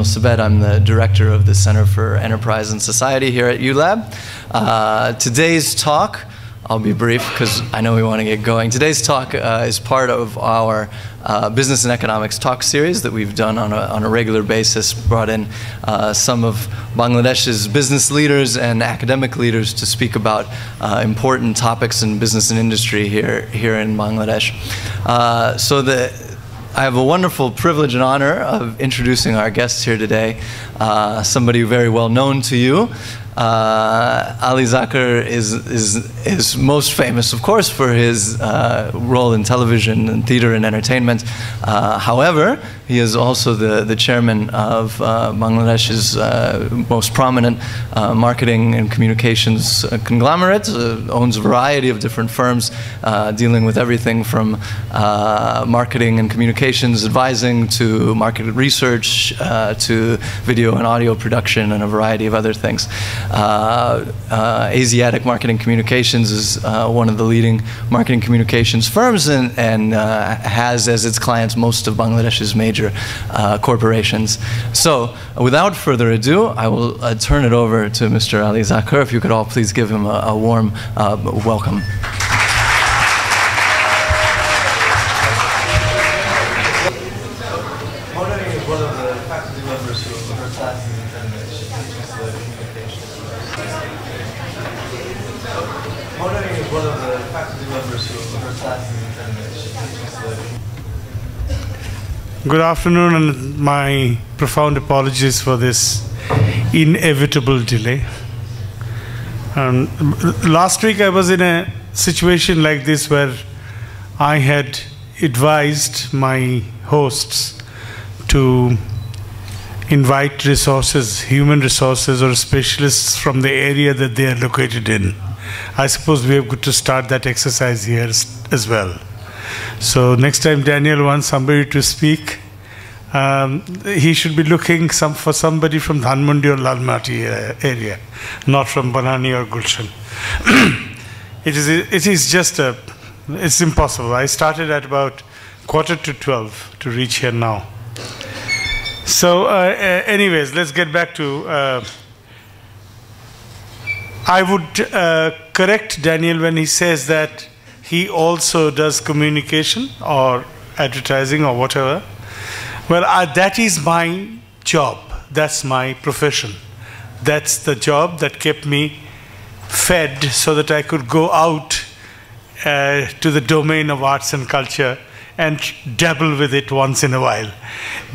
Sabed. I'm the director of the Center for Enterprise and Society here at ULAB. Today's talk, I'll be brief because I know we want to get going. Today's talk is part of our business and economics talk series that we've done on a regular basis, brought in some of Bangladesh's business leaders and academic leaders to speak about important topics in business and industry here in Bangladesh. I have a wonderful privilege and honor of introducing our guests here today, somebody very well known to you. Aly Zaker is most famous, of course, for his role in television and theater and entertainment. However, he is also the chairman of Bangladesh's most prominent marketing and communications conglomerate, owns a variety of different firms dealing with everything from marketing and communications advising to market research to video and audio production and a variety of other things. Asiatic Marketing Communications is one of the leading marketing communications firms and has as its clients most of Bangladesh's major corporations. So, without further ado, I will turn it over to Mr. Aly Zaker. If you could all please give him a warm welcome. Good afternoon, and my profound apologies for this inevitable delay. Last week I was in a situation like this where I had advised my hosts to invite resources, human resources or specialists from the area that they are located in. I suppose we have got to start that exercise here as well. So next time Daniel wants somebody to speak, he should be looking for somebody from Dhanmondi or Lalmati area, not from Banani or Gulshan. It is just it's impossible. I started at about 11:45 to reach here now. So anyways, let's get back to, I would correct Daniel when he says that he also does communication or advertising or whatever. Well, that is my job. That's my profession. That's the job that kept me fed so that I could go out to the domain of arts and culture and dabble with it once in a while.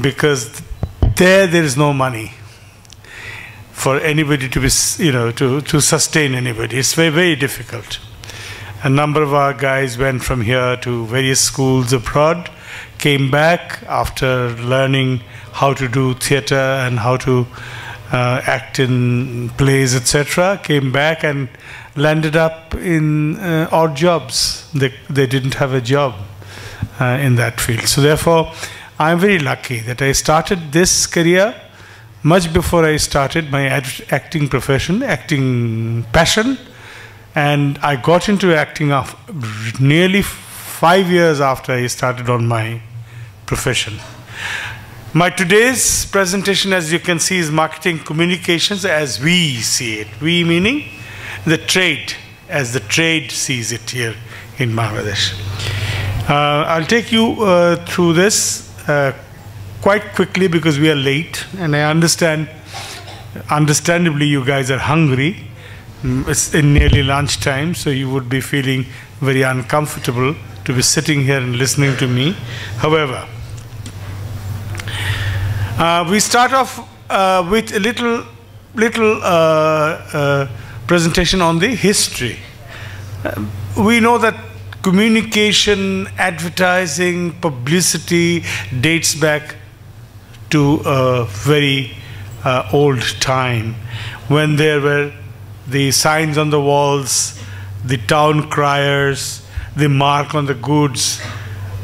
Because there is no money for anybody to be, to sustain anybody. It's very, very difficult. A number of our guys went from here to various schools abroad, came back after learning how to do theater and how to act in plays, etc., came back and landed up in odd jobs. They didn't have a job in that field. So therefore, I'm very lucky that I started this career much before I started my acting profession, acting passion. And I got into acting nearly 5 years after I started on my profession. My today's presentation, as you can see, is marketing communications as we see it. We meaning the trade, as the trade sees it here in Bangladesh. I'll take you through this quite quickly because we are late, and I understandably you guys are hungry. It's in nearly lunchtime, so you would be feeling very uncomfortable to be sitting here and listening to me. However, we start off with a little presentation on the history. We know that communication, advertising, publicity dates back to a very old time when there were the signs on the walls, the town criers, the mark on the goods,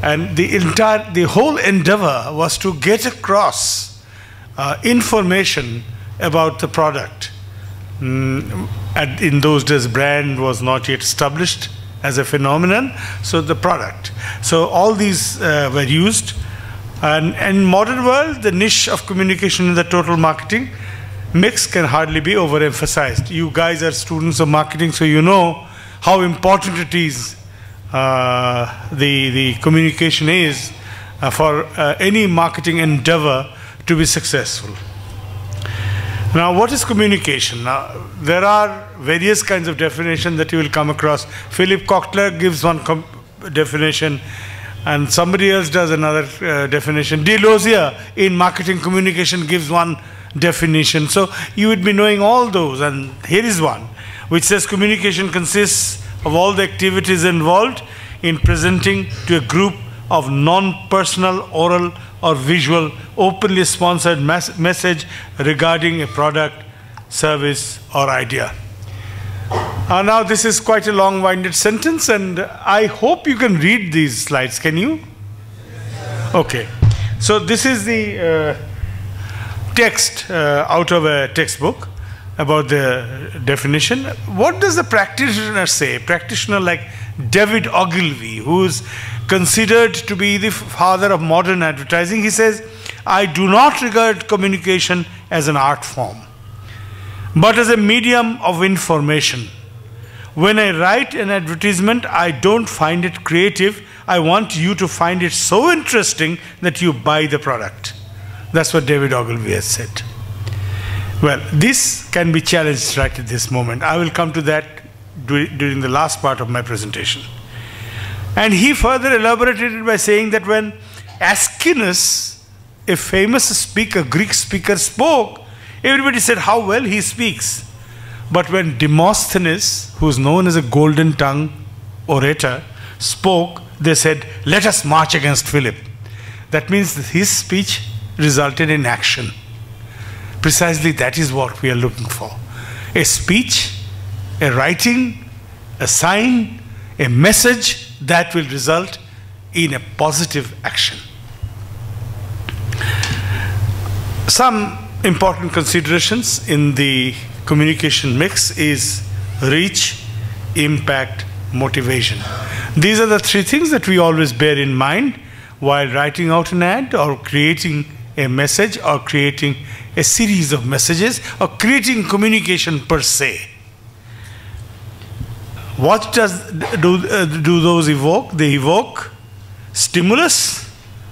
and the whole endeavor was to get across information about the product. In those days, brand was not yet established as a phenomenon, so the product. So all these were used And in modern world, the niche of communication in the total marketing mix can hardly be overemphasized. You guys are students of marketing, so you know how important it is, the communication is for any marketing endeavor to be successful. Now, what is communication? Now, there are various kinds of definitions that you will come across. Philip Kotler gives one definition, and somebody else does another definition. Delosier in marketing communication gives one definition. So you would be knowing all those, and here is one which says communication consists of all the activities involved in presenting to a group of non-personal, oral or visual, openly sponsored message regarding a product, service or idea. Now this is quite a long-winded sentence, and I hope you can read these slides. Can you? Okay. So this is the text out of a textbook about the definition. What does the practitioner say? Practitioner like David Ogilvy, who is considered to be the father of modern advertising, he says, I do not regard communication as an art form, but as a medium of information. When I write an advertisement, I don't find it creative. I want you to find it so interesting that you buy the product. That's what David Ogilvy has said. Well, this can be challenged right at this moment. I will come to that during the last part of my presentation. And he further elaborated it by saying that when Aeschylus, a famous speaker, Greek speaker, spoke, everybody said how well he speaks. But when Demosthenes, who is known as a golden tongue orator, spoke, they said, let us march against Philip. That means that his speech resulted in action. Precisely that is what we are looking for. A speech, a writing, a sign, a message that will result in a positive action. Some important considerations in the communication mix is reach, impact, motivation. These are the three things that we always bear in mind while writing out an ad or creating a message or creating a series of messages or creating communication per se. What do those evoke? They evoke stimulus,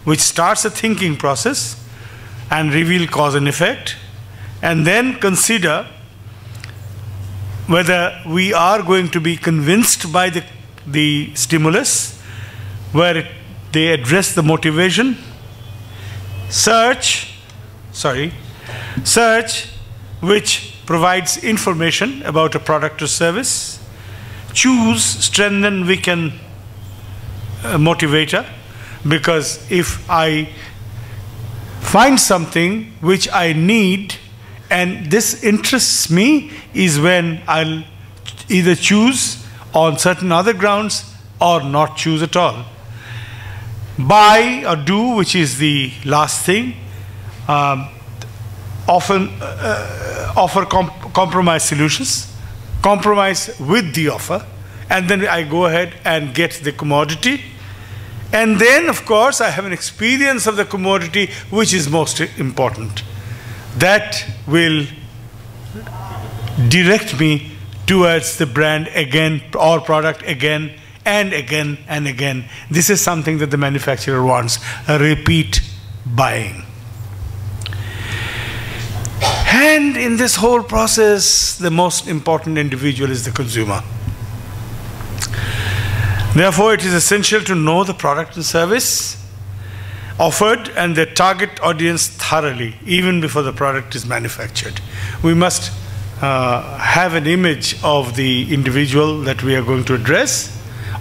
which starts a thinking process and reveal cause and effect, and then consider whether we are going to be convinced by the stimulus, where they address the motivation. Search, which provides information about a product or service. Choose, strengthen, weaken, motivator, because if I find something which I need and this interests me, is when I'll either choose on certain other grounds or not choose at all. Buy or do, which is the last thing, often offer compromise solutions, compromise with the offer, and then I go ahead and get the commodity. And then, of course, I have an experience of the commodity, which is most important. That will direct me towards the brand again or product again and again and again. This is something that the manufacturer wants, a repeat buying. And in this whole process, the most important individual is the consumer. Therefore, it is essential to know the product and service offered and the target audience thoroughly, even before the product is manufactured. We must have an image of the individual that we are going to address,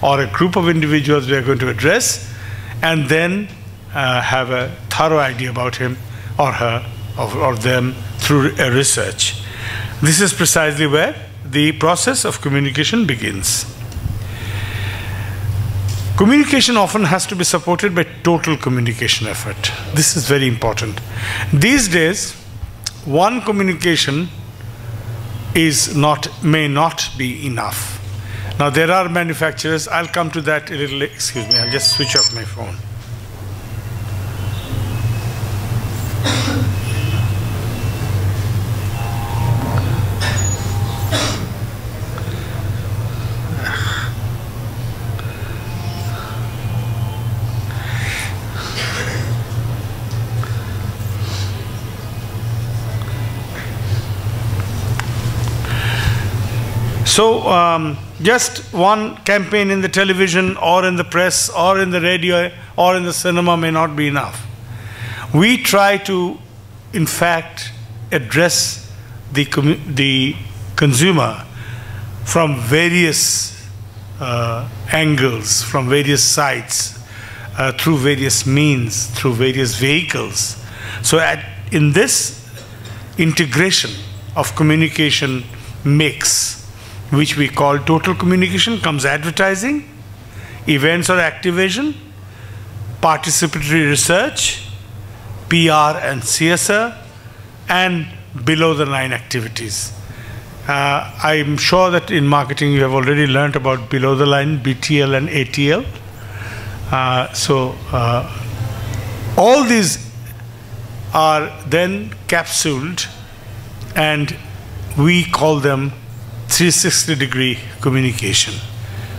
or a group of individuals we are going to address, and then have a thorough idea about him or her or them through a research. This is precisely where the process of communication begins. Communication often has to be supported by total communication effort. This is very important. These days, one communication may not be enough. Now, there are manufacturers, I'll come to that a little, excuse me, I'll just switch off my phone. So just one campaign in the television or in the press or in the radio or in the cinema may not be enough. We try to, in fact, address the consumer from various angles, from various sides, through various means, through various vehicles. So in this integration of communication mix, which we call total communication, comes advertising, events or activation, participatory research, PR and CSR, and below-the-line activities. I'm sure that in marketing you have already learned about below-the-line, BTL and ATL. All these are then capsuled, and we call them 360-degree communication.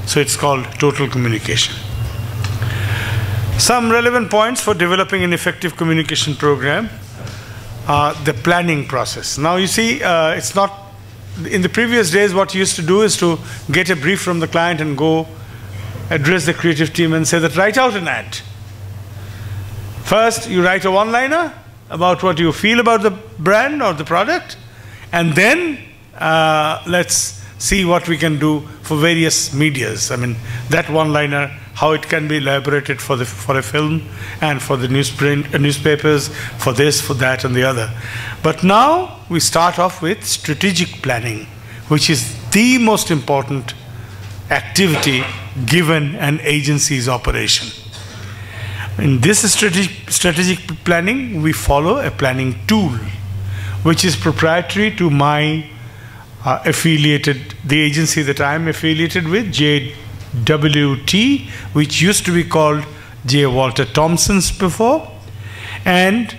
So it's called total communication. Some relevant points for developing an effective communication program. The planning process. Now you see, it's not, in the previous days what you used to do is to get a brief from the client and go address the creative team and say that write out an ad. First you write a one-liner about what you feel about the brand or the product, and then let's see what we can do for various medias. I mean, that one-liner, how it can be elaborated for a film and for the newspapers, for this, for that, and the other. But now we start off with strategic planning, which is the most important activity given an agency's operation. In this strategic planning, we follow a planning tool, which is proprietary to my the agency that I'm affiliated with, JWT, which used to be called J. Walter Thompson's before, and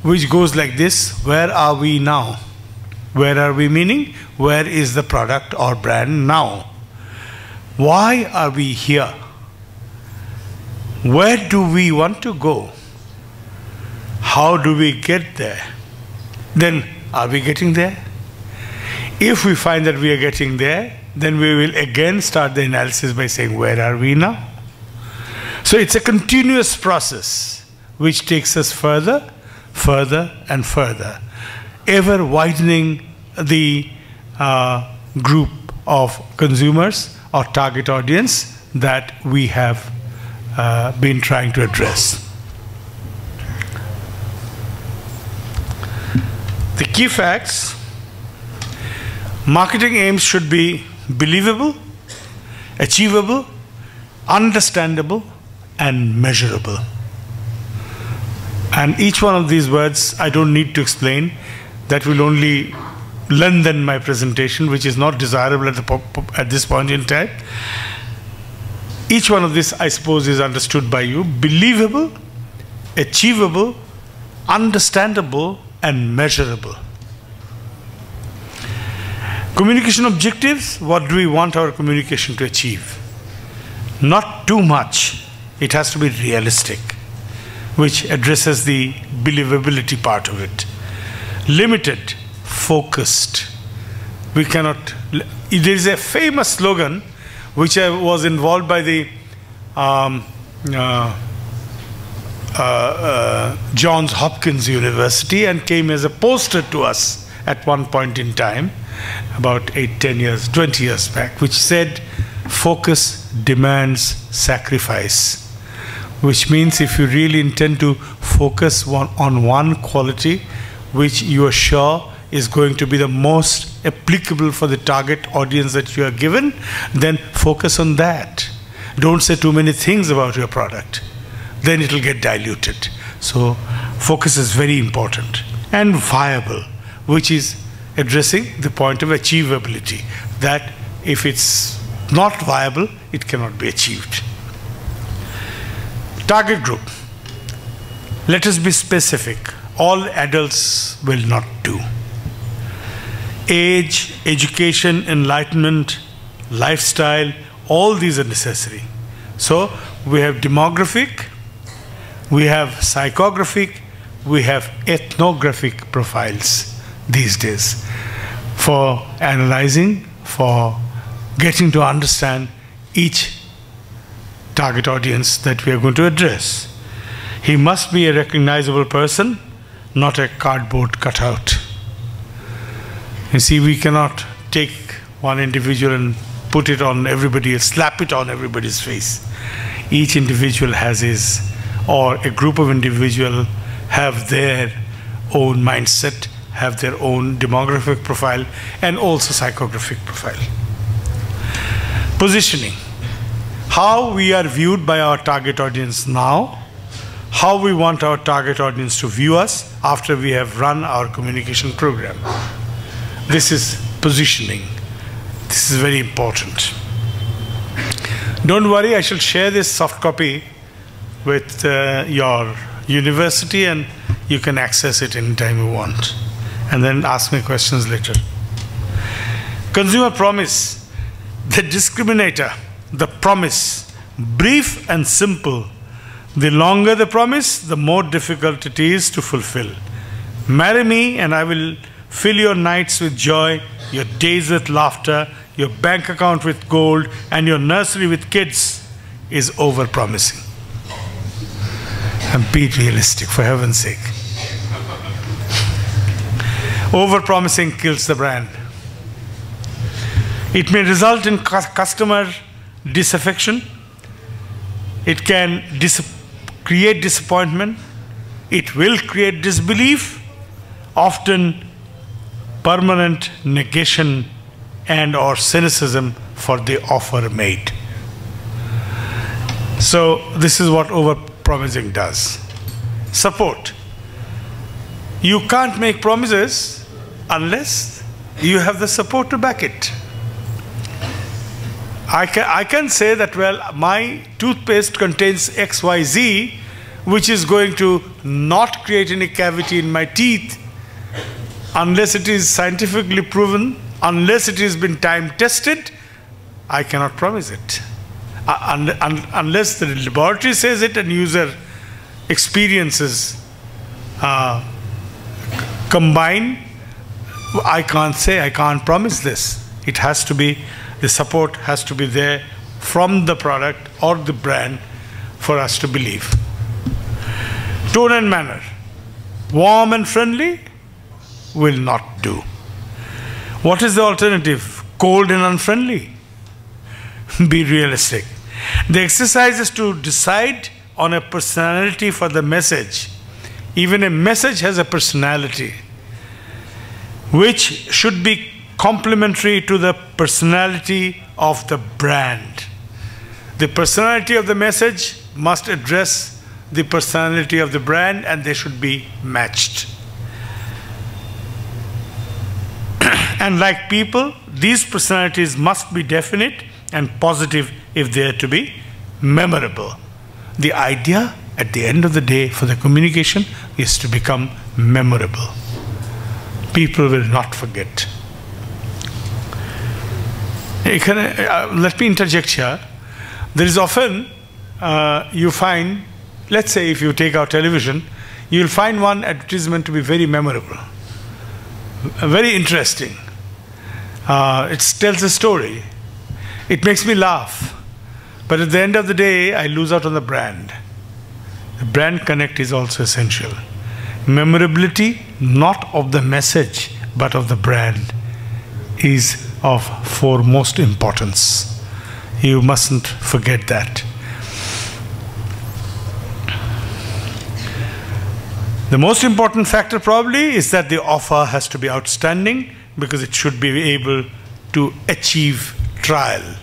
which goes like this: where are we now? Where are we meaning? Where is the product or brand now? Why are we here? Where do we want to go? How do we get there? Then, are we getting there? If we find that we are getting there, then we will again start the analysis by saying, where are we now? So it's a continuous process which takes us further, further, and further, ever widening the group of consumers or target audience that we have been trying to address. The key facts: marketing aims should be believable, achievable, understandable, and measurable. And each one of these words I don't need to explain. That will only lengthen my presentation, which is not desirable at this point in time. Each one of these, I suppose, is understood by you: believable, achievable, understandable, and measurable. Communication objectives: what do we want our communication to achieve? Not too much. It has to be realistic, which addresses the believability part of it. Limited, focused. We cannot. There is a famous slogan which I was involved by the Johns Hopkins University, and came as a poster to us at one point in time, about 8, 10 years, 20 years back, which said, focus demands sacrifice. Which means if you really intend to focus on one quality which you are sure is going to be the most applicable for the target audience that you are given, then focus on that. Don't say too many things about your product. Then it will get diluted. So focus is very important. And viable, which is addressing the point of achievability, that if it's not viable, it cannot be achieved. Target group. Let us be specific. All adults will not do. Age, education, enlightenment, lifestyle, all these are necessary. So we have demographic, we have psychographic, we have ethnographic profiles these days for analyzing, for getting to understand each target audience that we are going to address. He must be a recognizable person, not a cardboard cutout. You see, we cannot take one individual and put it on everybody else, slap it on everybody's face. Each individual has his, or a group of individuals have their own mindset, have their own demographic profile, and also psychographic profile. Positioning. How we are viewed by our target audience now, how we want our target audience to view us after we have run our communication program. This is positioning. This is very important. Don't worry, I shall share this soft copy with your university, and you can access it anytime you want. And then ask me questions later. Consumer promise, the discriminator, the promise, brief and simple. The longer the promise, the more difficult it is to fulfill. Marry me and I will fill your nights with joy, your days with laughter, your bank account with gold, and your nursery with kids is over-promising. And be realistic, for heaven's sake. Over-promising kills the brand. It may result in customer disaffection. It can create disappointment. It will create disbelief, often permanent negation and or cynicism for the offer made. So this is what over-promising does. Support. You can't make promises unless you have the support to back it. I can say that, well, my toothpaste contains XYZ, which is going to not create any cavity in my teeth, unless it is scientifically proven, unless it has been time tested. I cannot promise it. Unless the laboratory says it and user experiences combine, I can't say, I can't promise this. It has to be, the support has to be there from the product or the brand for us to believe. Tone and manner. Warm and friendly will not do. What is the alternative? Cold and unfriendly. Be realistic. The exercise is to decide on a personality for the message. Even a message has a personality, which should be complementary to the personality of the brand. The personality of the message must address the personality of the brand, and they should be matched. And like people, these personalities must be definite and positive if they are to be memorable. The idea at the end of the day for the communication is to become memorable. People will not forget. Let me interject here. There is often, you find, let's say if you take our television, you'll find one advertisement to be very memorable, very interesting. It tells a story. It makes me laugh. But at the end of the day, I lose out on the brand. The brand connect is also essential. Memorability, not of the message, but of the brand, is of foremost importance. You mustn't forget that. The most important factor probably is that the offer has to be outstanding, because it should be able to achieve trial.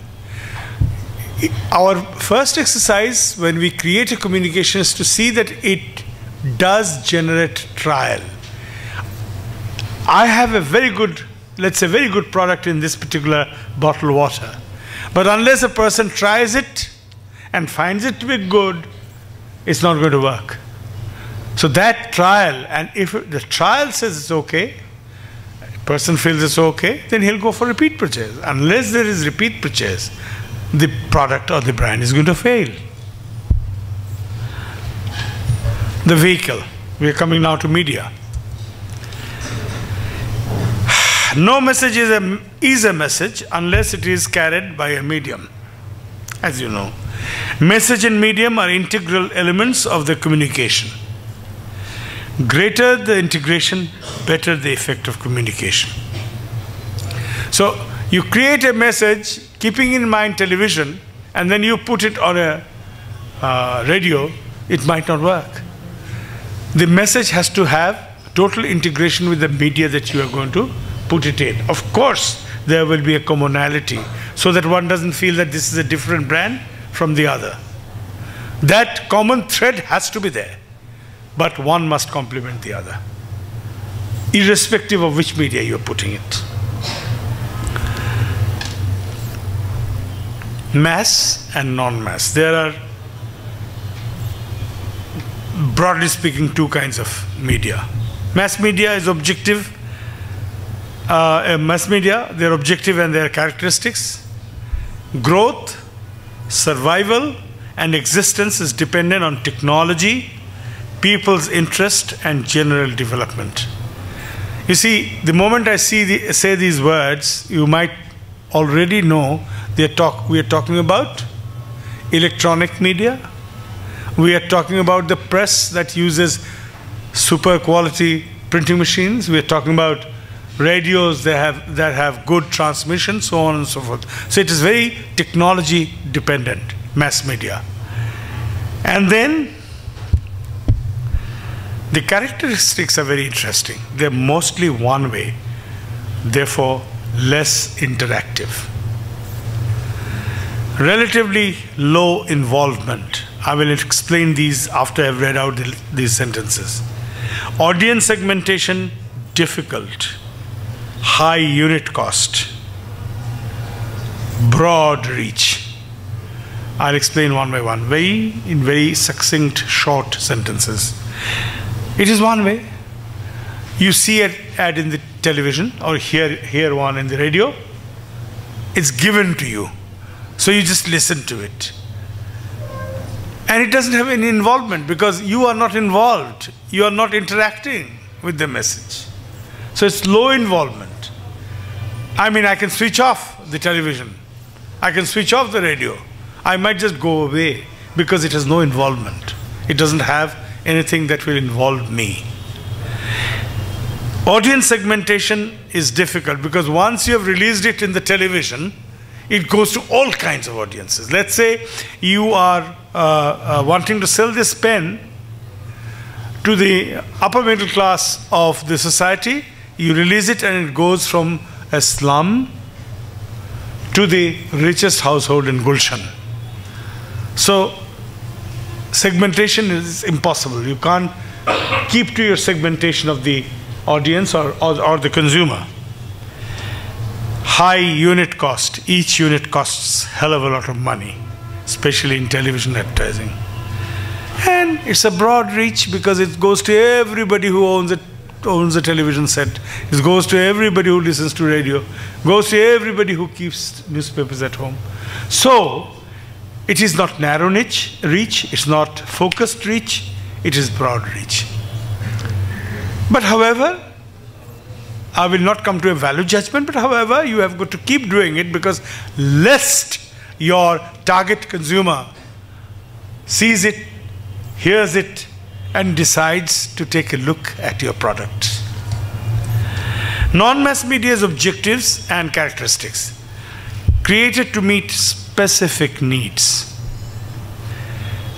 Our first exercise when we create a communication is to see that it does generate trial. I have a very good, let's say very good product in this particular bottled water. But unless a person tries it and finds it to be good, it's not going to work. So that trial, and if the trial says it's okay, person feels it's okay, then he'll go for repeat purchase. Unless there is repeat purchase, the product or the brand is going to fail. The vehicle. We are coming now to media. No message is a message unless it is carried by a medium, as you know. Message and medium are integral elements of the communication. Greater the integration, better the effect of communication. So you create a message keeping in mind television, and then you put it on a radio, it might not work. The message has to have total integration with the media that you are going to put it in. Of course, there will be a commonality so that one doesn't feel that this is a different brand from the other. That common thread has to be there, but one must complement the other, irrespective of which media you're putting it. Mass and non-mass. There are, broadly speaking, two kinds of media. Mass media is objective. Mass media, they're objective and their characteristics. Growth, survival, and existence is dependent on technology, people's interest, and general development. You see, the moment I say these words, you might already know we are talking about electronic media. We are talking about the press that uses super quality printing machines. We are talking about radios that have good transmission, so on and so forth. So it is very technology dependent, mass media. And then the characteristics are very interesting. They're mostly one way, therefore less interactive. Relatively low involvement. I will explain these after I've read out these sentences. Audience segmentation, difficult. High unit cost. Broad reach. I'll explain one by one, in very succinct, short sentences. It is one way. You see an ad in the television or hear one in the radio. It's given to you. So you just listen to it. And it doesn't have any involvement because you are not involved. You are not interacting with the message. So it's low involvement. I mean, I can switch off the television. I can switch off the radio. I might just go away because it has no involvement. It doesn't have anything that will involve me. Audience segmentation is difficult because once you have released it in the television, it goes to all kinds of audiences. Let's say you are wanting to sell this pen to the upper middle class of the society. You release it and it goes from a slum to the richest household in Gulshan. So segmentation is impossible. You can't keep to your segmentation of the audience or the consumer. High unit cost. Each unit costs hell of a lot of money, especially in television advertising. And it's a broad reach because it goes to everybody who owns a television set. It goes to everybody who listens to radio. Goes to everybody who keeps newspapers at home. So it is not narrow reach. It's not focused reach. It is broad reach. But however, I will not come to a value judgment, but however, you have got to keep doing it because lest your target consumer sees it, hears it, and decides to take a look at your product. Non-mass media's objectives and characteristics. Created to meet specific needs.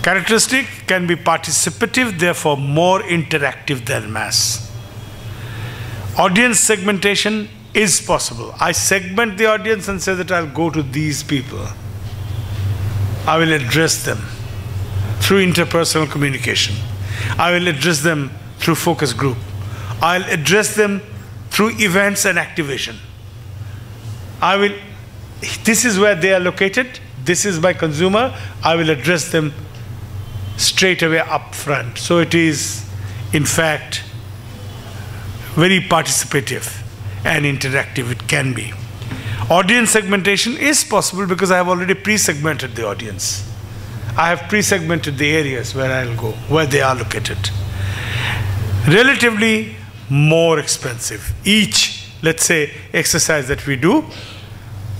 Characteristic can be participative, therefore more interactive than mass. Audience segmentation is possible. I segment the audience and say that I'll go to these people. I will address them through interpersonal communication. I will address them through focus group. I'll address them through events and activation. This is where they are located. This is my consumer. I will address them straight away up front. So it is, in fact, very participative and interactive. It can be. Audience segmentation is possible because I have already pre-segmented the audience. I have pre-segmented the areas where I'll go, where they are located. Relatively more expensive. Each let's say, exercise that we do,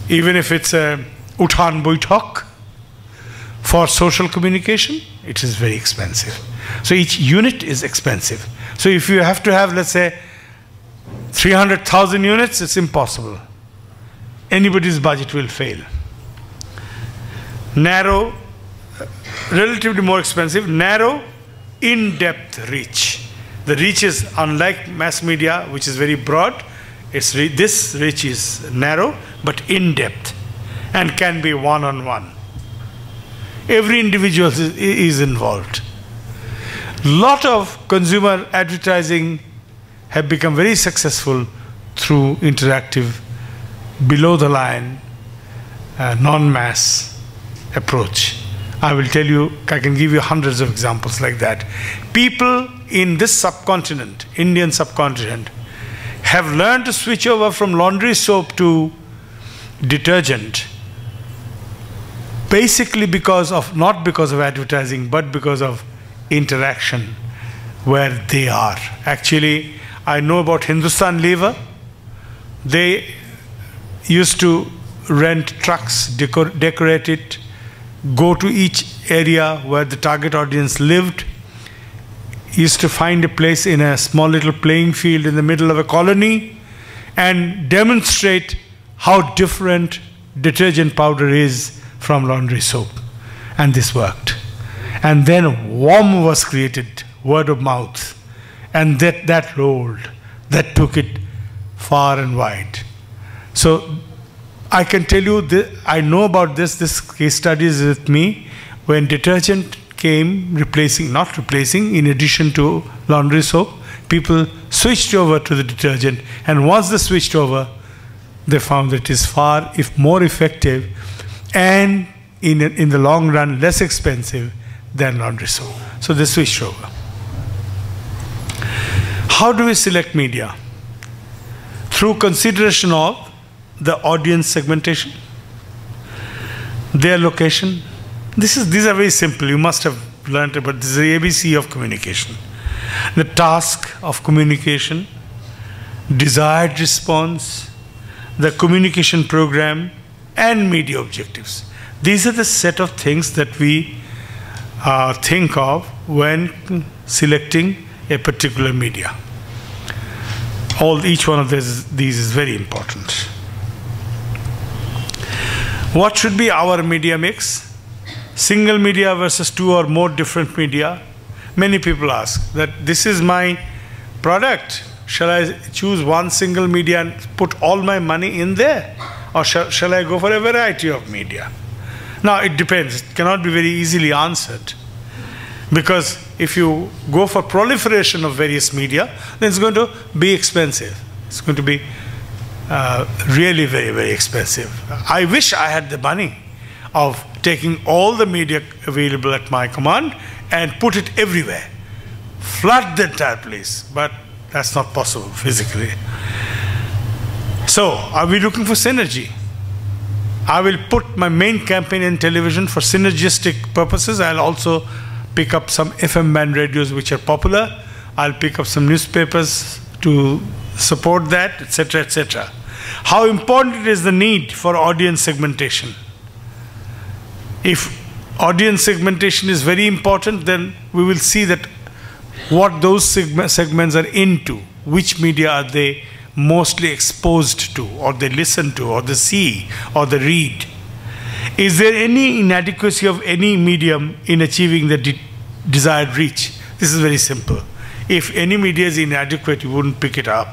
even if it's a Uthan Boitok for social communication, it is very expensive. So each unit is expensive. So if you have to have, let's say, 300,000 units, it's impossible. Anybody's budget will fail. Narrow, relatively more expensive, narrow, in-depth reach. The reach is unlike mass media, which is very broad. This reach is narrow, but in-depth, and can be one-on-one. Every individual is involved. Lot of consumer advertising have become very successful through interactive, below-the-line, non-mass approach. I will tell you, I can give you hundreds of examples like that. People in this subcontinent, Indian subcontinent, have learned to switch over from laundry soap to detergent, basically because of, not because of advertising, but because of interaction where they are. Actually, I know about Hindustan Lever. They used to rent trucks, decorate it, go to each area where the target audience lived, used to find a place in a small little playing field in the middle of a colony and demonstrate how different detergent powder is from laundry soap. And this worked. And then WOM was created, word of mouth. And that rolled. That took it far and wide. So I can tell you, I know about this case study is with me, when detergent came not replacing, in addition to laundry soap, people switched over to the detergent, and once they switched over, they found that it is far more effective and in the long run less expensive than laundry soap. So they switched over. How do we select media? Through consideration of the audience segmentation, their location. These are very simple. You must have learned about this is the ABC of communication. The task of communication, desired response, the communication program, and media objectives. These are the set of things that we think of when selecting a particular media. Each one of these is very important. What should be our media mix? Single media versus two or more different media. Many people ask that this is my product. Shall I choose one single media and put all my money in there? Or shall I go for a variety of media? Now it depends. It cannot be very easily answered. Because if you go for proliferation of various media, then it's going to be expensive. It's going to be really very, very expensive. I wish I had the money of taking all the media available at my command and put it everywhere. Flood the entire place. But that's not possible physically. So, are we looking for synergy? I will put my main campaign in television for synergistic purposes. I'll also pick up some FM band radios which are popular. I'll pick up some newspapers to support that, etc., etc. How important is the need for audience segmentation? If audience segmentation is very important, then we will see that what those segments are into, which media are they mostly exposed to, or they listen to, or they see, or they read. Is there any inadequacy of any medium in achieving the desired reach? This is very simple. If any media is inadequate, you wouldn't pick it up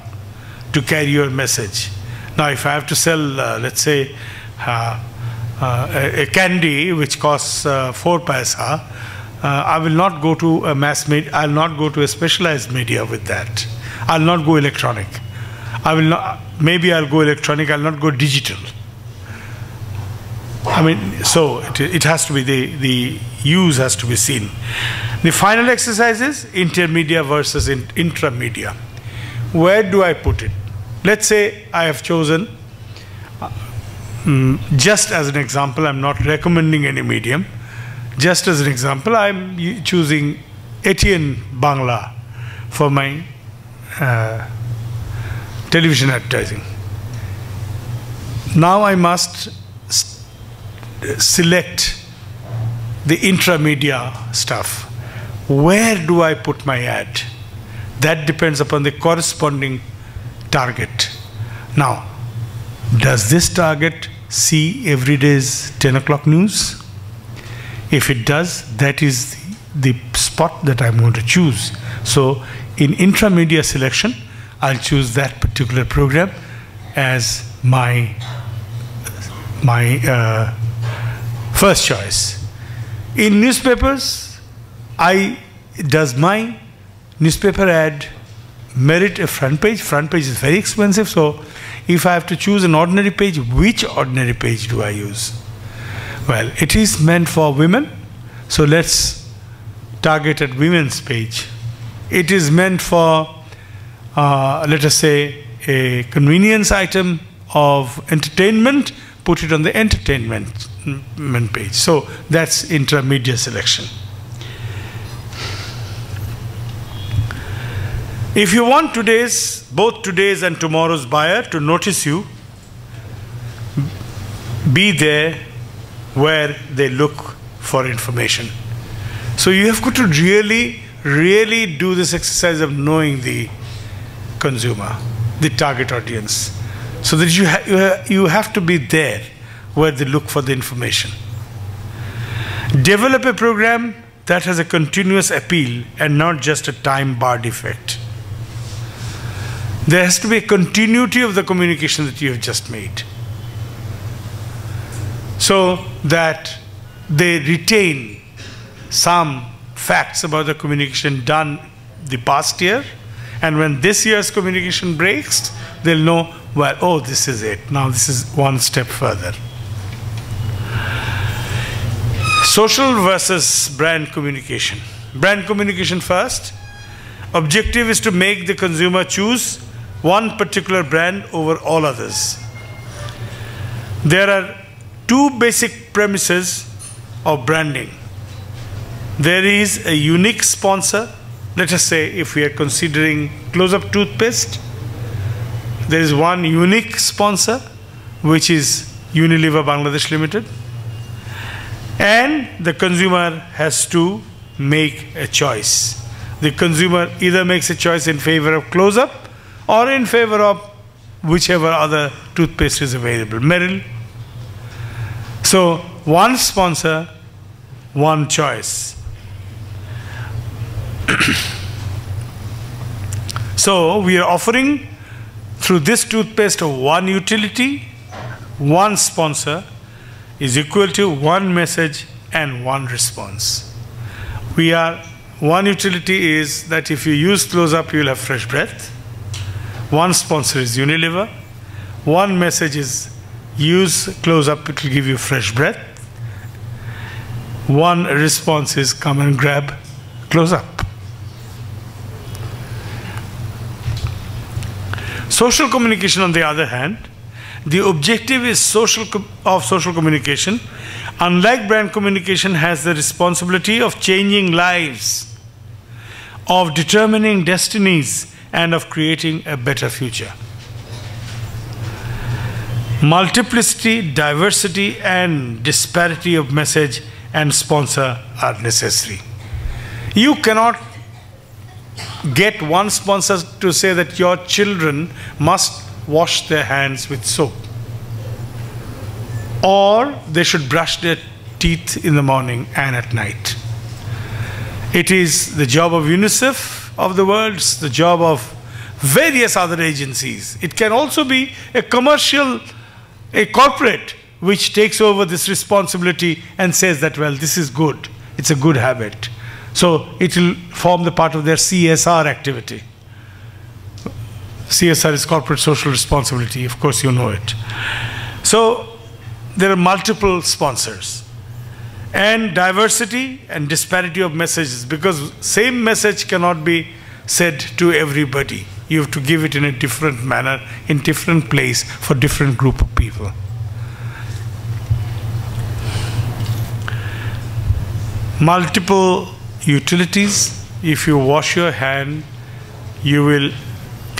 to carry your message. Now, if I have to sell, let's say, a candy which costs 4 paisa, I will not go to a mass media. I'll not go to a specialized media with that. I'll not go electronic. I will not. Maybe I'll go electronic. I'll not go digital. I mean, so it has to be the use has to be seen. The final exercise is intermedia versus intramedia. Where do I put it? Let's say I have chosen, just as an example, I'm not recommending any medium. Just as an example, I'm choosing Etienne Bangla for my television advertising. Now I must select the intramedia stuff. Where do I put my ad? That depends upon the corresponding target. Now, does this target see every day's 10 o'clock news? If it does, that is the spot that I'm going to choose. So in intramedia selection, I'll choose that particular program as my first choice. In newspapers, does my newspaper ad merit a front page? Front page is very expensive, so if I have to choose an ordinary page, which ordinary page do I use? Well, it is meant for women, so let's target at women's page. It is meant for, let us say, a convenience item of entertainment, put it on the entertainment page. So that's intramedia selection. If you want both today's and tomorrow's buyer to notice you, be there where they look for information. So you have got to really do this exercise of knowing the consumer, the target audience, so that you have to be there where they look for the information. Develop a program that has a continuous appeal and not just a time-barred effect. There has to be a continuity of the communication that you have just made, so that they retain some facts about the communication done the past year, and when this year's communication breaks, they'll know, well, oh, this is it. Now this is one step further. Social versus brand communication. Brand communication first. Objective is to make the consumer choose one particular brand over all others. There are two basic premises of branding. There is a unique sponsor. Let us say if we are considering close-up toothpaste, there is one unique sponsor, which is Unilever Bangladesh Limited. And the consumer has to make a choice. The consumer either makes a choice in favor of close-up or in favor of whichever other toothpaste is available, Merrill. So one sponsor, one choice. So we are offering through this toothpaste one utility, one sponsor is equal to one message and one response. One utility is that if you use close-up, you will have fresh breath. One sponsor is Unilever. One message is use close-up, it will give you fresh breath. One response is come and grab close-up. Social communication, on the other hand, the objective is social communication, unlike brand communication, has the responsibility of changing lives, of determining destinies, and of creating a better future. Multiplicity, diversity, and disparity of message and sponsor are necessary. You cannot get one sponsor to say that your children must wash their hands with soap, or they should brush their teeth in the morning and at night. It is the job of UNICEF of the world, it's the job of various other agencies. It can also be a commercial, a corporate, which takes over this responsibility and says that, well, this is good, it's a good habit. So it will form the part of their CSR activity. CSR is corporate social responsibility, of course you know it. So there are multiple sponsors. And diversity and disparity of messages, because same message cannot be said to everybody. You have to give it in a different manner, in different place, for different group of people. Multiple utilities. If you wash your hand, you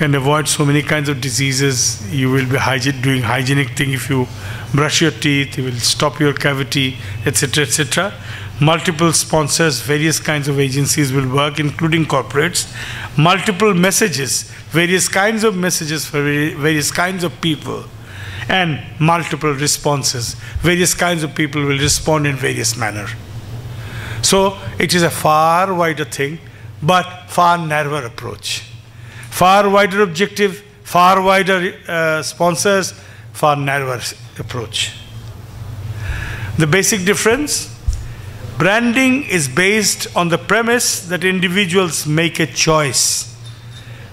can avoid so many kinds of diseases. You will be doing hygienic thing if you brush your teeth. You will stop your cavity, etc., etc. Multiple sponsors, various kinds of agencies will work, including corporates. Multiple messages, various kinds of messages for various kinds of people, and multiple responses. Various kinds of people will respond in various manner. So it is a far wider thing, but far narrower approach. Far wider objective, far wider sponsors, far narrower approach. The basic difference: branding is based on the premise that individuals make a choice.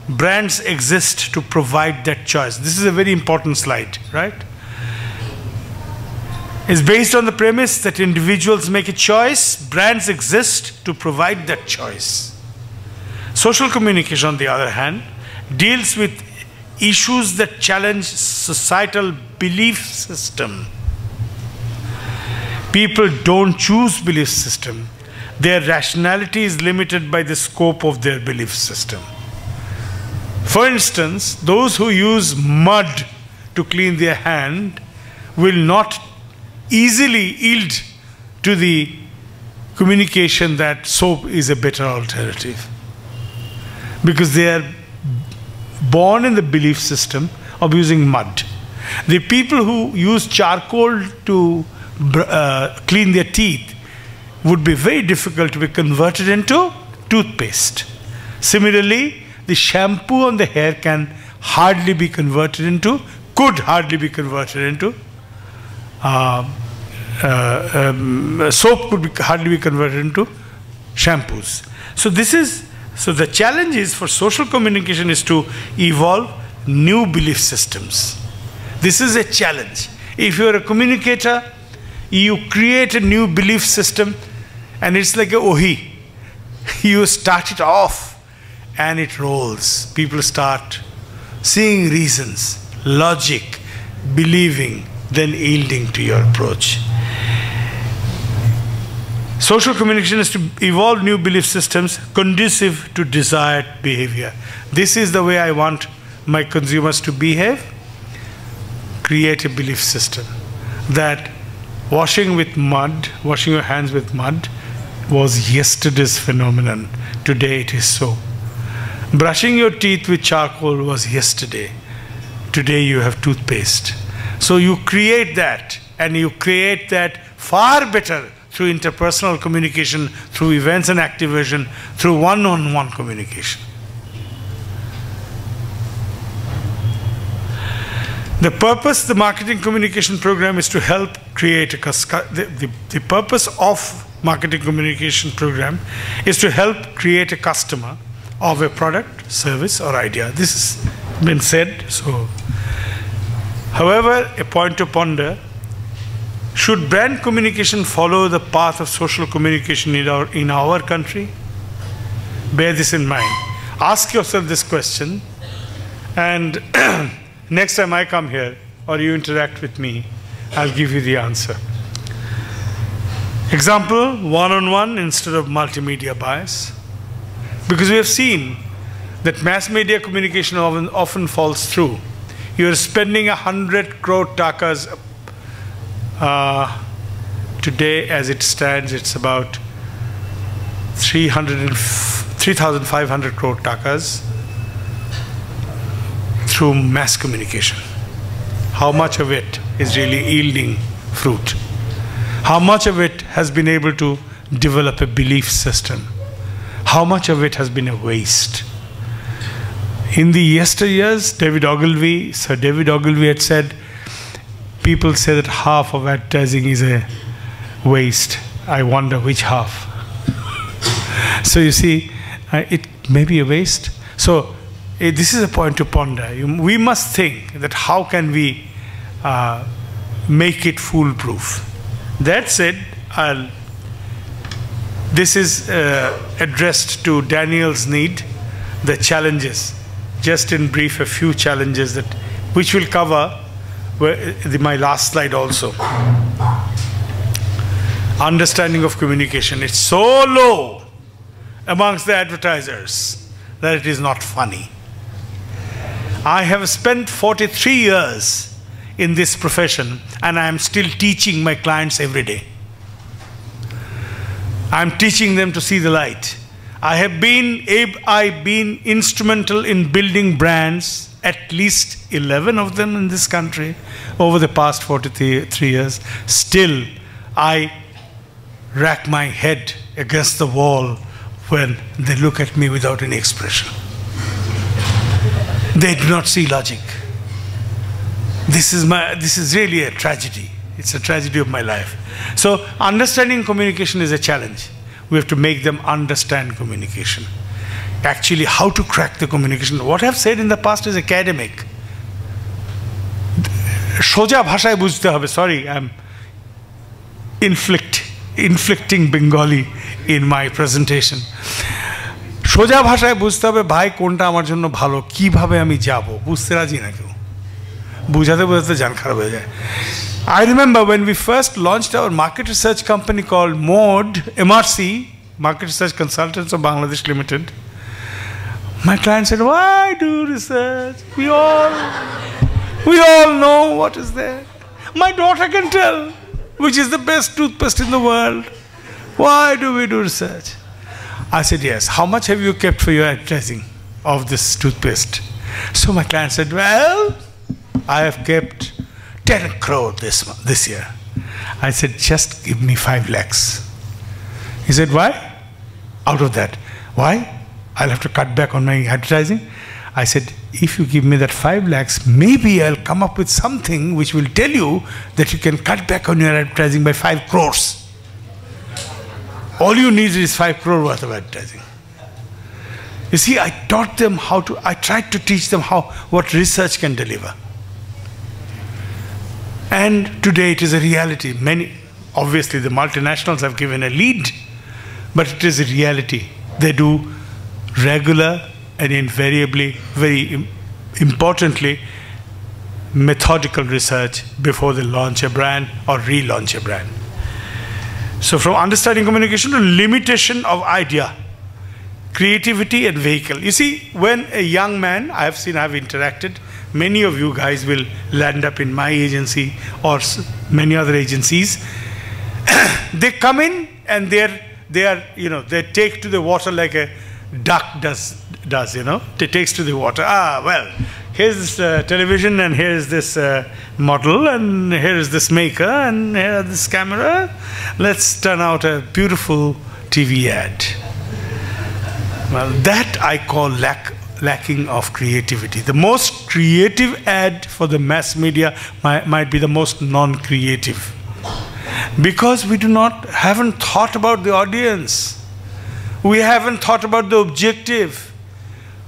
Brands exist to provide that choice. This is a very important slide, right? It's based on the premise that individuals make a choice. Brands exist to provide that choice. Social communication, on the other hand, deals with issues that challenge societal belief system. People don't choose belief system. Their rationality is limited by the scope of their belief system. For instance, those who use mud to clean their hand will not easily yield to the communication that soap is a better alternative, because they are born in the belief system of using mud. The people who use charcoal to clean their teeth would be very difficult to be converted into toothpaste. Similarly, the shampoo on the hair can hardly be converted into, could hardly be converted into, soap could hardly be converted into shampoos. So the challenge is for social communication is to evolve new belief systems. This is a challenge. If you are a communicator, you create a new belief system, and it's like a ohi. You start it off and it rolls. People start seeing reasons, logic, believing, then yielding to your approach. Social communication is to evolve new belief systems conducive to desired behavior. This is the way I want my consumers to behave. Create a belief system that washing your hands with mud was yesterday's phenomenon. Today it is so. Brushing your teeth with charcoal was yesterday. Today you have toothpaste. So you create that, and you create that far better through interpersonal communication, through events and activation, through one-on-one communication. The purpose, the marketing communication program is to help create the purpose of marketing communication program is to help create a customer of a product, service, or idea. This has been said. So, however, a point to ponder: should brand communication follow the path of social communication in our country? Bear this in mind. Ask yourself this question, and next time I come here or you interact with me, I'll give you the answer. Example, one-on-one instead of multimedia bias. Because we have seen that mass media communication often falls through. You're spending 100 crore takas. Today, as it stands, it's about 3,500 crore takas through mass communication. How much of it is really yielding fruit? How much of it has been able to develop a belief system? How much of it has been a waste? In the yesteryears, Sir David Ogilvy had said, people say that half of advertising is a waste. I wonder which half. So you see, it may be a waste. So this is a point to ponder. We must think that how can we make it foolproof. That said, this is addressed to Daniel's need, the challenges. Just in brief, a few challenges which will cover my last slide also. Understanding of communication. It's so low amongst the advertisers that it is not funny. I have spent 43 years in this profession, and I am still teaching my clients every day. I'm teaching them to see the light. I've been instrumental in building brands, at least 11 of them in this country, over the past 43 years. Still, I rack my head against the wall when they look at me without any expression. They do not see logic. This is really a tragedy. It's a tragedy of my life. So understanding communication is a challenge. We have to make them understand communication. Actually, how to crack the communication. What I've said in the past is academic. Soja bhashay bujhte hobe. Sorry, I'm inflicting Bengali in my presentation. সোজা ভাষায় বুঝতে হবে ভাই কোনটা আমার জন্য ভালো, কিভাবে আমি যাব, বুঝতে রাজি না কেউ, বুঝাতে বুঝাতে জান খারাপ হয়ে যায়। I remember when we first launched our market research company called MOD, MRC, Market Research Consultants of Bangladesh Limited. My client said, why do research? We all know what is there. My daughter can tell which is the best toothpaste in the world. Why do we do research? I said, yes. How much have you kept for your advertising of this toothpaste? So my client said, well, I have kept 10 crore this year. I said, just give me 5 lakhs. He said, why? Out of that. Why? I'll have to cut back on my advertising. I said, if you give me that 5 lakhs, maybe I'll come up with something which will tell you that you can cut back on your advertising by 5 crores. All you need is 5 crore worth of advertising. You see, I taught them I tried to teach them what research can deliver. And today it is a reality. Obviously the multinationals have given a lead, but it is a reality. They do regular and invariably, very importantly, methodical research before they launch a brand or relaunch a brand. So from understanding communication to limitation of idea, creativity and vehicle. You see, when a young man, I've interacted, many of you guys will land up in my agency or many other agencies. They come in and they take to the water like a duck does, It takes to the water. Well, here's this television, and here's this model, and here is this maker, and here is this camera. Let's turn out a beautiful TV ad. Well, that I call lacking of creativity. The most creative ad for the mass media might be the most non-creative, because we haven't thought about the audience. We haven't thought about the objective.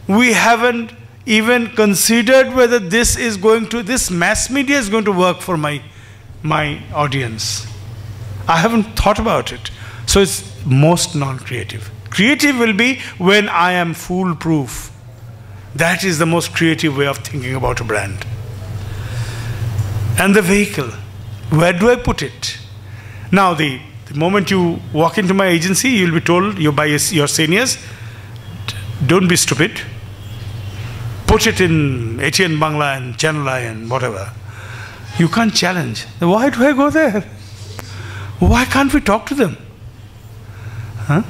We haven't even considered whether this mass media is going to work for my audience. I haven't thought about it. So it's most non-creative. Creative will be when I am foolproof. That is the most creative way of thinking about a brand. And the vehicle, where do I put it? Now, the moment you walk into my agency, you'll be told by your seniors, don't be stupid. Put it in ATN Bangla and Channel I and whatever. You can't challenge. Why do I go there? Why can't we talk to them? Huh?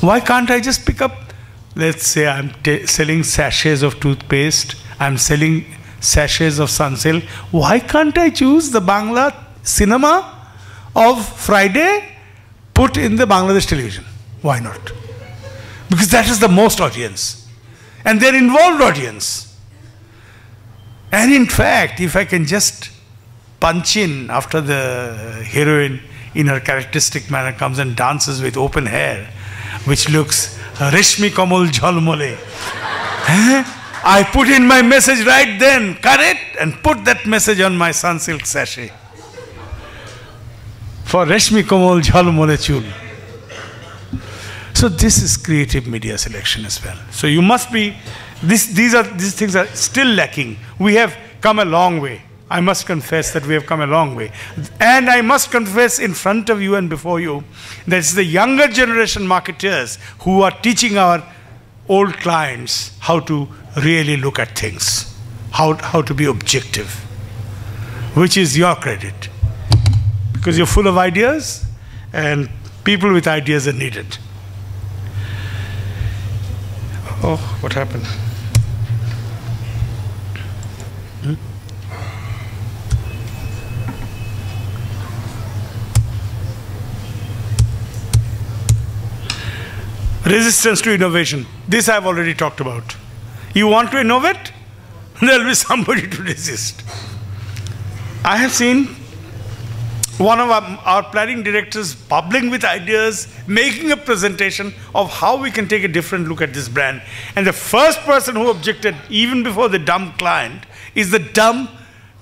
Why can't I just pick up, let's say I'm selling sachets of toothpaste, I'm selling sachets of Sunsilk. Why can't I choose the Bangla cinema of Friday, put in the Bangladesh television? Why not? Because that is the most audience. And they're involved audience. And in fact, if I can just punch in after the heroine in her characteristic manner comes and dances with open hair, which looks Reshmi Kamal Jhalmole, I put in my message right then, cut it, and put that message on my Sunsilk sachet. For Reshmi Kamal Jhalmole chul. So this is creative media selection as well. So you must be, these things are still lacking. We have come a long way. I must confess that we have come a long way. And I must confess in front of you and before you, that it's the younger generation marketers who are teaching our old clients how to really look at things. how to be objective, which is your credit. Because you're full of ideas, and people with ideas are needed. Oh, what happened? Resistance to innovation. This I've already talked about. You want to innovate? There will be somebody to resist. I have seen one of our planning directors bubbling with ideas, making a presentation of how we can take a different look at this brand. And the first person who objected, even before the dumb client, is the dumb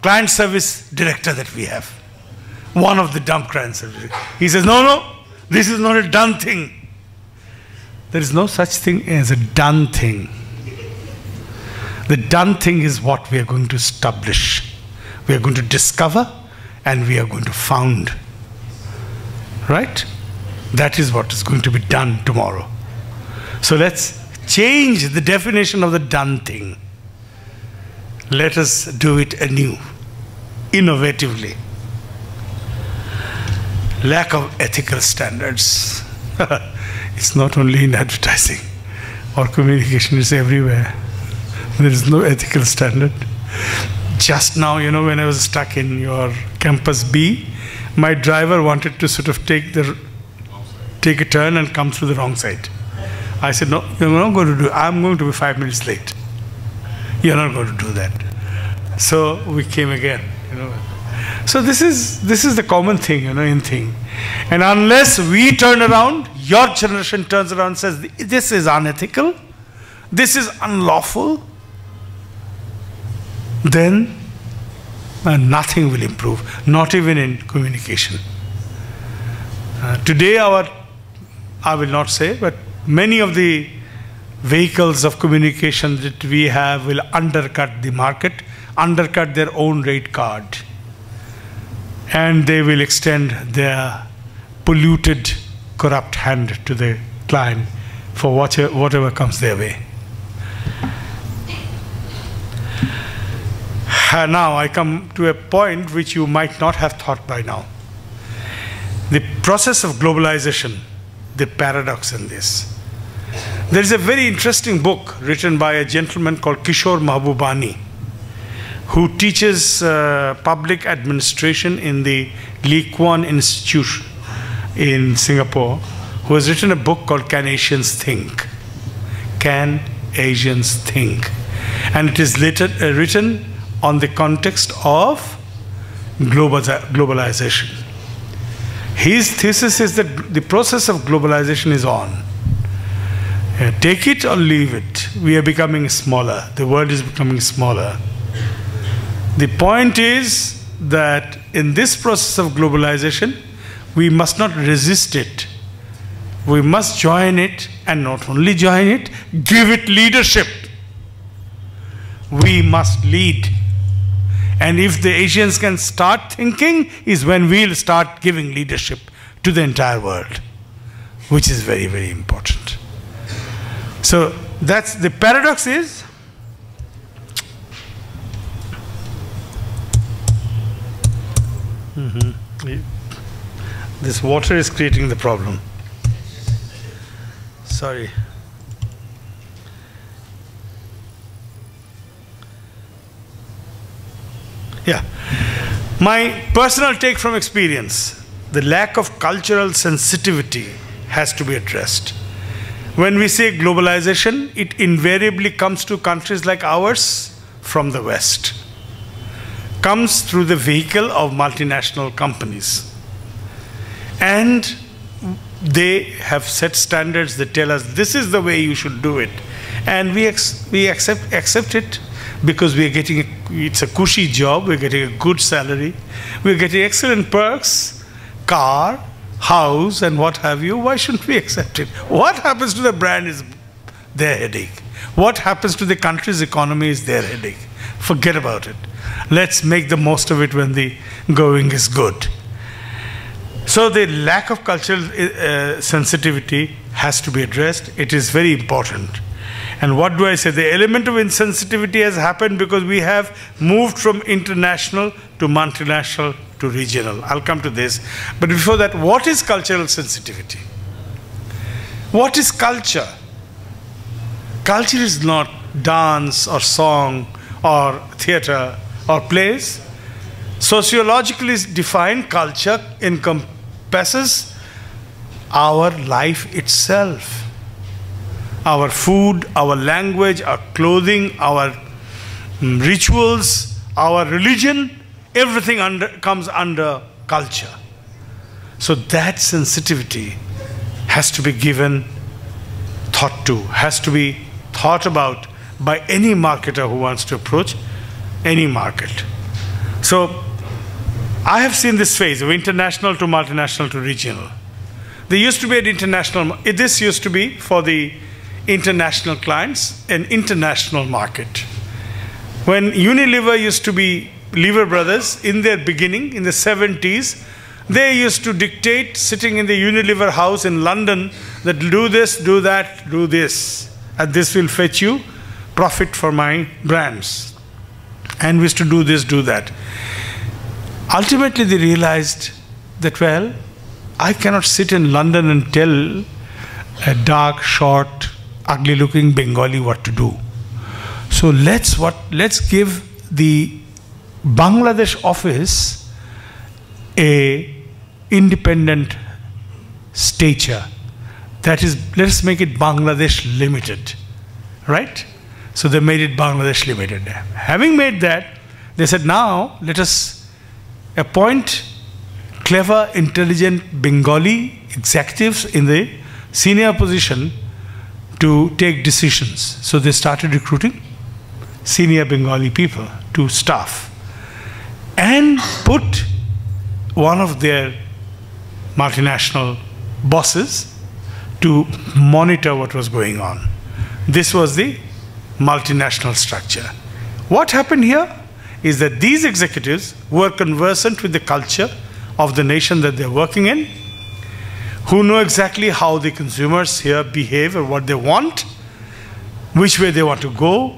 client service director that we have. One of the dumb client service. He says, no, this is not a done thing. There is no such thing as a done thing. The done thing is what we are going to establish. We are going to discover and we are going to found. Right? That is what is going to be done tomorrow. So let's change the definition of the done thing. Let us do it anew, innovatively. Lack of ethical standards. It's not only in advertising or communication, it's everywhere. There is no ethical standard. Just now, when I was stuck in your campus B, my driver wanted to sort of take a turn and come through the wrong side. I said, no, you're not going to do it. I'm going to be 5 minutes late. You're not going to do that. So we came again. So this is the common thing, in thing. And unless we turn around, your generation turns around and says, this is unethical, this is unlawful, then nothing will improve, not even in communication. Today I will not say, but many of the vehicles of communication that we have will undercut the market, undercut their own rate card. And they will extend their polluted, corrupt hand to the client for whatever comes their way. Now I come to a point which you might not have thought by now. The process of globalization, the paradox in this. There is a very interesting book written by a gentleman called Kishore Mahbubani, who teaches public administration in the Lee Kuan Institute in Singapore, who has written a book called Can Asians Think? Can Asians Think? And it is written on the context of globalization. His thesis is that the process of globalization is on. Take it or leave it. We are becoming smaller. The world is becoming smaller. The point is that in this process of globalization, we must not resist it. We must join it, and not only join it, give it leadership. We must lead. And if the Asians can start thinking, is when we'll start giving leadership to the entire world, which is very, very important. So that's the paradox is, this water is creating the problem. Sorry. Yeah. My personal take from experience, the lack of cultural sensitivity has to be addressed. When we say globalization, it invariably comes to countries like ours from the West. Comes through the vehicle of multinational companies. And they have set standards that tell us this is the way you should do it. And we accept it because we are getting, it's a cushy job, we're getting a good salary, we're getting excellent perks, car, house, and what have you. Why shouldn't we accept it? What happens to the brand is their headache. What happens to the country's economy is their headache. Forget about it. Let's make the most of it when the going is good. So the lack of cultural sensitivity has to be addressed. It is very important. And what do I say? The element of insensitivity has happened because we have moved from international to multinational to regional. I'll come to this. But before that, what is cultural sensitivity? What is culture? Culture is not dance or song or theater or plays. Sociologically defined, culture encompasses our life itself. Our food, our language, our clothing, our rituals, our religion, everything comes under culture. So that sensitivity has to be given thought to, has to be thought about by any marketer who wants to approach any market. So I have seen this phase of international to multinational to regional. There used to be an international, this used to be for the international clients, an international market. When Unilever used to be Lever Brothers, in their beginning, in the 70s, they used to dictate, sitting in the Unilever house in London, that do this, do that, do this, and this will fetch you profit for my brands. And we used to do this, do that. Ultimately, they realized that, well, I cannot sit in London and tell a dark, short, ugly-looking Bengali what to do. So let's give the Bangladesh office a independent stature. That is, let's make it Bangladesh Limited, right? So they made it Bangladesh Limited. Having made that, they said, now let us appoint clever, intelligent Bengali executives in the senior position to take decisions. So they started recruiting senior Bengali people to staff and put one of their multinational bosses to monitor what was going on. This was the multinational structure. What happened here is that these executives were conversant with the culture of the nation that they're working in, who know exactly how the consumers here behave or what they want, which way they want to go,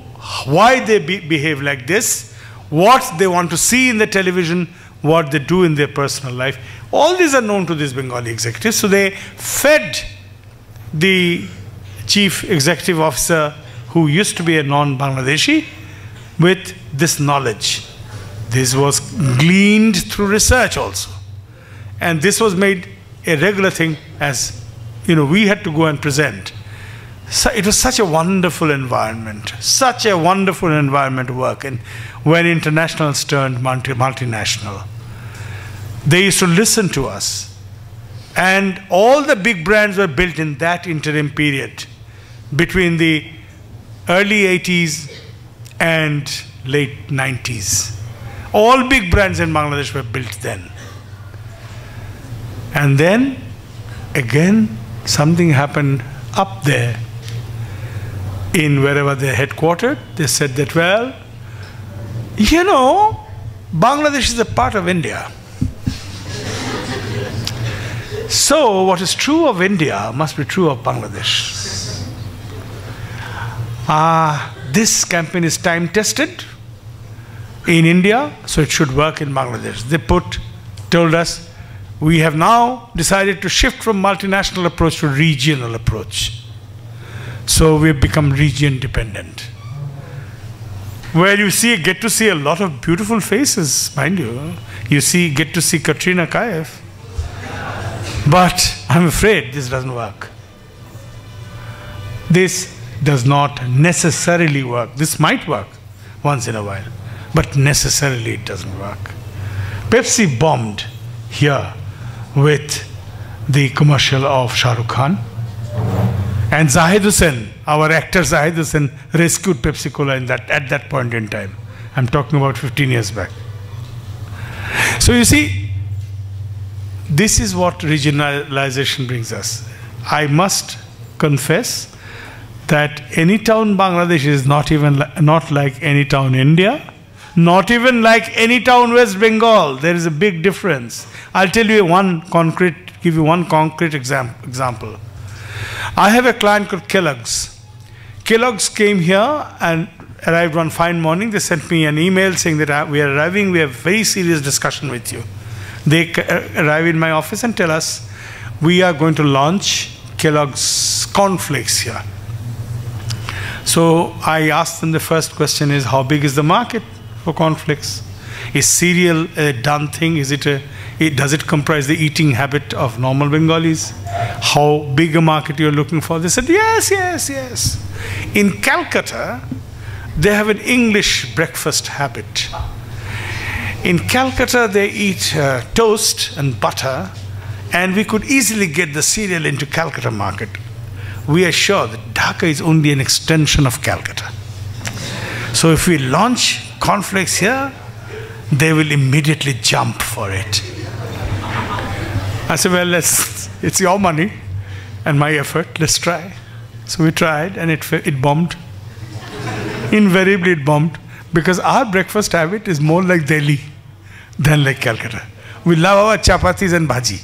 why they behave like this, what they want to see in the television, what they do in their personal life. All these are known to these Bengali executives. So they fed the chief executive officer, who used to be a non-Bangladeshi, with this knowledge. This was gleaned through research also. And this was made a regular thing, as we had to go and present. So it was such a wonderful environment to work in, when internationals turned multinational. They used to listen to us. And all the big brands were built in that interim period between the early 80s and late 90s. All big brands in Bangladesh were built then. And then, again, something happened up there in wherever they're headquartered. They said that, well, Bangladesh is a part of India. So what is true of India must be true of Bangladesh. This campaign is time-tested in India, so it should work in Bangladesh. They told us, we have now decided to shift from multinational approach to regional approach. So we've become region dependent. Where you get to see a lot of beautiful faces, mind you. You get to see Katrina Kaif. But I'm afraid this doesn't work. This does not necessarily work. This might work once in a while, but necessarily it doesn't work. Pepsi bombed here with the commercial of Shah Rukh Khan. And Zahid Hussain, our actor Zahid Hussain, rescued Pepsi Cola at that point in time. I'm talking about 15 years back. So you see, this is what regionalization brings us. I must confess that any town Bangladesh is not like any town India, not even like any town West Bengal. There is a big difference. I'll tell you give you one concrete example. I have a client called Kellogg's. Kellogg's came here and arrived one fine morning. They sent me an email saying that we are arriving, we have very serious discussion with you. They arrive in my office and tell us, we are going to launch Kellogg's cornflakes here. So I asked them, the first question is, how big is the market for cornflakes? Is cereal a done thing? Does it comprise the eating habit of normal Bengalis? How big a market you're looking for? They said, yes, yes, yes. In Calcutta, they have an English breakfast habit. In Calcutta, they eat toast and butter, and we could easily get the cereal into Calcutta market. We are sure that Dhaka is only an extension of Calcutta. So if we launch cornflakes here, they will immediately jump for it. I said, well, it's your money and my effort, let's try. So we tried, and it bombed. Invariably it bombed, because our breakfast habit is more like Delhi than like Calcutta. We love our chapatis and bhaji.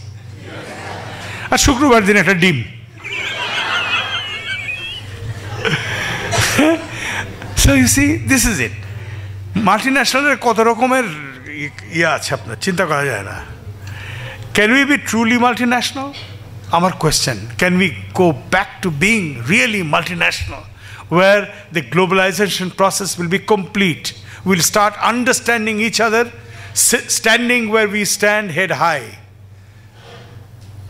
Ar shukrobar din ekta dim. So you see, this is it. Multinational কত রকমের ইয়া আছে আপনার চিন্তা করা যায় না. Can we be truly multinational? Our question, can we go back to being really multinational, where the globalization process will be complete? We'll start understanding each other, standing where we stand head high.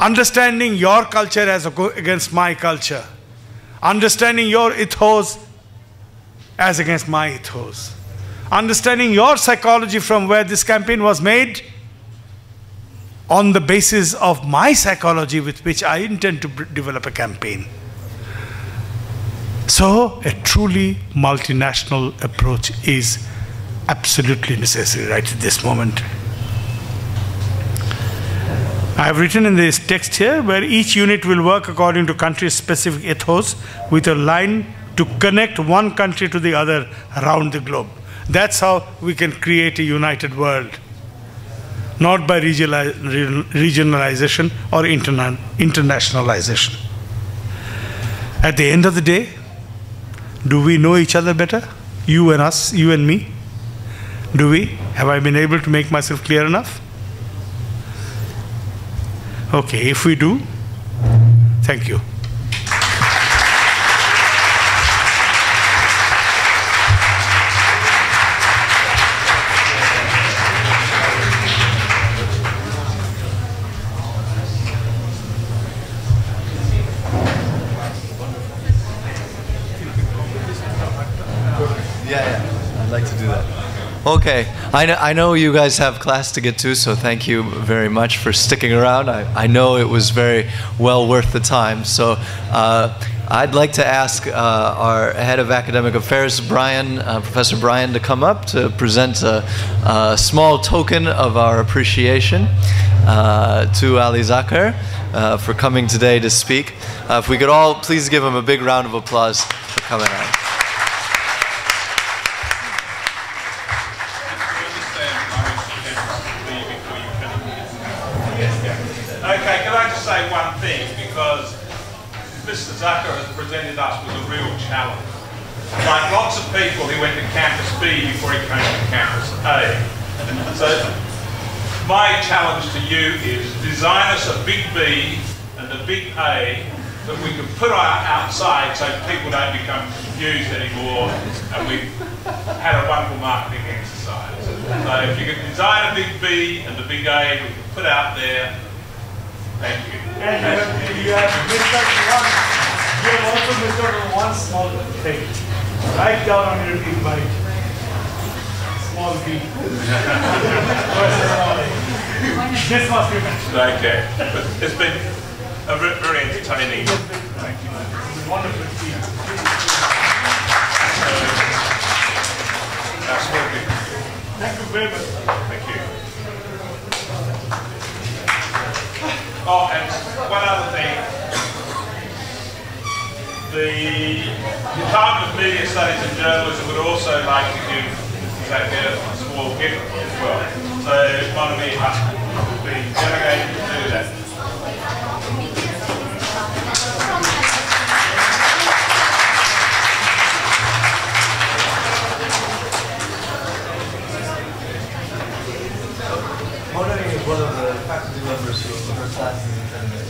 Understanding your culture as against my culture. Understanding your ethos as against my ethos. Understanding your psychology from where this campaign was made, on the basis of my psychology with which I intend to develop a campaign. So a truly multinational approach is absolutely necessary right at this moment. I have written in this text here, where each unit will work according to country-specific ethos with a line to connect one country to the other around the globe. That's how we can create a united world. Not by regionalization or internationalization. At the end of the day, do we know each other better? You and us, you and me? Do we? Have I been able to make myself clear enough? Okay, if we do, thank you. Okay, I know you guys have class to get to, so thank you very much for sticking around. I know it was very well worth the time. So I'd like to ask our head of academic affairs, Professor Brian, to come up to present a small token of our appreciation to Aly Zaker for coming today to speak. If we could all please give him a big round of applause for coming out. Okay, can I just say one thing, because Mr. Zaker has presented us with a real challenge. Like lots of people, he went to Campus B before he came to Campus A. So my challenge to you is design us a big B and a big A that we can put outside so people don't become confused anymore, and we've had a wonderful marketing exercise. So if you can design a big B and a big A, we can put out there. Thank you. And you have missed out one. You have also missed out on one small thing. Write down on your invite. Small B. This must be mentioned. Okay. It's been a very entertaining. Thank you. Wonderful team. Absolutely. Thank you very much. Thank you. Oh, and one other thing. The Department of Media Studies and Journalism would also like to give Zaker a small gift as well. So one of me must be delegated to do that. faculty members who her classes attended.